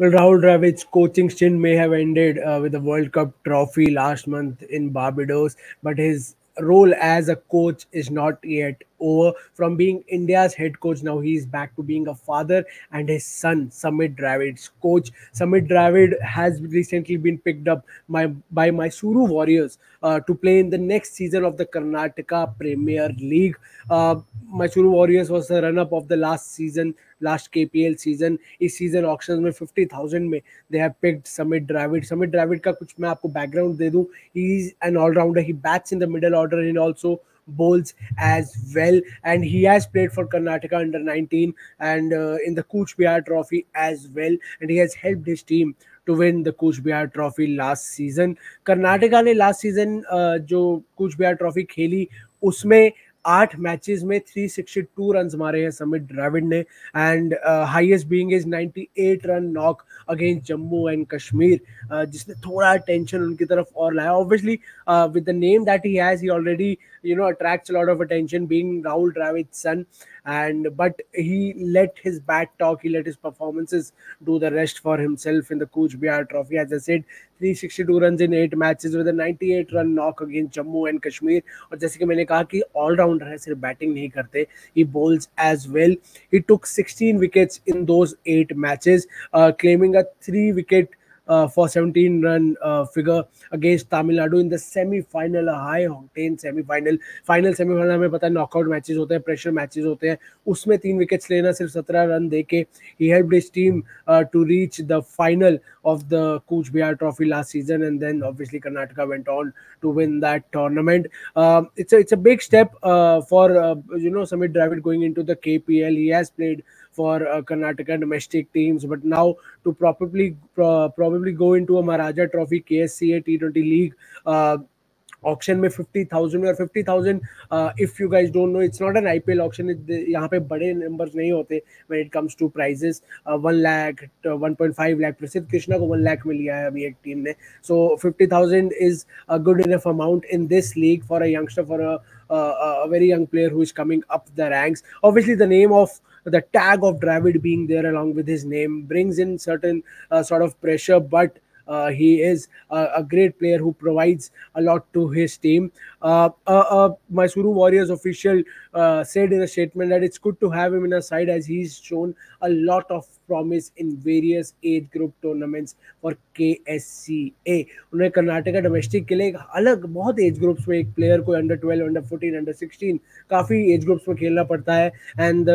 Well, Rahul Dravid's coaching stint may have ended with the World Cup trophy last month in Barbados, but his role as a coach is not yet over. From being India's head coach, now he is back to being a father, and his son, Samit Dravid's coach. Samit Dravid has recently been picked up by Mysuru Warriors to play in the next season of the Karnataka Premier League. Uh, Mysuru Warriors was the run-up of the last KPL season. इस season auction में 50,000 में they have picked Samit Dravid का कुछ मैं आपको background दे दूं. He is an allrounder. He bats in the middle order and also bowls as well, and he has played for Karnataka under 19 and in the Cooch Behar Trophy as well, and he has helped his team to win the Cooch Behar Trophy last season. Karnataka ने last season जो Cooch Behar Trophy खेली उसमें 8 matches में 362 run मारे हैं समित द्रविड़ ने, and highest being is 98 run knock against Jammu and Kashmir, जिसने थोड़ा टेंशन उनकी तरफ और लाया. Obviously with the name that he has, he already attracts a lot of attention being Rahul Dravid's son, but he let his bat talk, he let his performances do the rest for himself in the Cooch Behar Trophy. As I said, 362 runs in 8 matches with a 98 run knock against Jammu and Kashmir. और जैसे कि मैंने कहा कि allrounder है, सिर्फ batting नहीं करते, he bowls as well. He took 16 wickets in those 8 matches, claiming a 3 wicket for 17 run figure against Tamil Nadu in the semi-final, a high octane semi-final. Semi-final हमें पता है नॉकआउट मैचेस होते हैं, pressure matches होते हैं, उसमें 3 wickets लेना, सिर्फ 17 रन देके he helped his team to reach the final of the Cooch Behar Trophy last season, and then obviously Karnataka went on to win that tournament. It's a big step for Samit Dravid going into the KPL. He has played for Karnataka domestic teams, but now to probably go into a Maharaja Trophy KSCA T20 League auction में 50,000 में, और 50,000 if you guys don't know, it's not an IPL auction. यहाँ पे बड़े numbers नहीं होते when it comes to prizes. 1 lakh 1.5 lakh, Prasidh Krishna को 1 लाख में लिया है अभी एक टीम ने. सो 50,000 is a good enough amount in this league for a youngster, for a very young player who is coming up the ranks. Obviously the name of the tag of Dravid being there along with his name brings in certain sort of pressure, but he is a great player who provides a lot to his team. Mysuru Warriors official said in a statement that it's good to have him in a side as he's shown a lot of promise in various age group tournaments for KSCA. उन्हें Karnataka domestic के लिए एक अलग बहुत age groups में एक player को under 12, under 14, under 16 काफ़ी एज ग्रुप्स में खेलना पड़ता है. And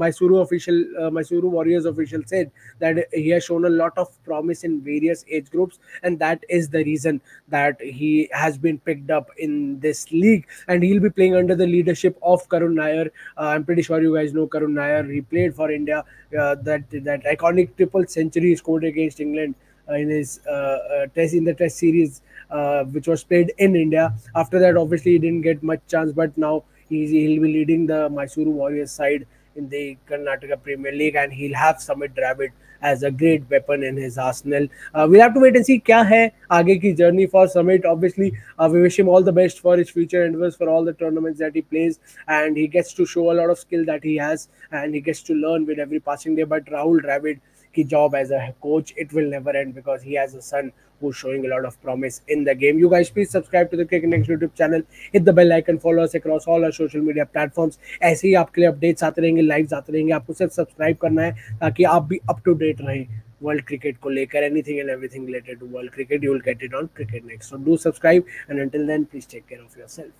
Mysuru Warriors official said that he has shown a lot of promise in various age groups, and that is the reason that he has been picked up in this league, and he'll be playing under the leadership of Karun Nair. I'm pretty sure you guys know Karun Nair. He played for India. That iconic triple century he scored against England in his test series, which was played in India. After that, obviously, he didn't get much chance, but now he'll be leading the Mysuru Warriors side in the Karnataka Premier League, and he'll have Samit Dravid as a great weapon in his arsenal. We'll have to wait and see क्या है आगे की journey for Samit. Obviously, we wish him all the best for his future endeavors, for all the tournaments that he plays, and he gets to show a lot of skill that he has, and he gets to learn with every passing day. But Rahul Dravid की job as a coach, it will never end because he has a son who's showing a lot of promise in the game. You guys please subscribe to the Cricket Next YouTube channel, hit the bell icon, follow us across all our social media platforms. ऐसे ही आपके लिए updates आते रहेंगे, lives आते रहेंगे. आपको सिर्फ subscribe करना है ताकि आप भी अप टू डेट रहें वर्ल्ड क्रिकेट को लेकर. Anything and everything related to world cricket, you will get it on Cricket Next. So do subscribe, and until then, please take care of yourself.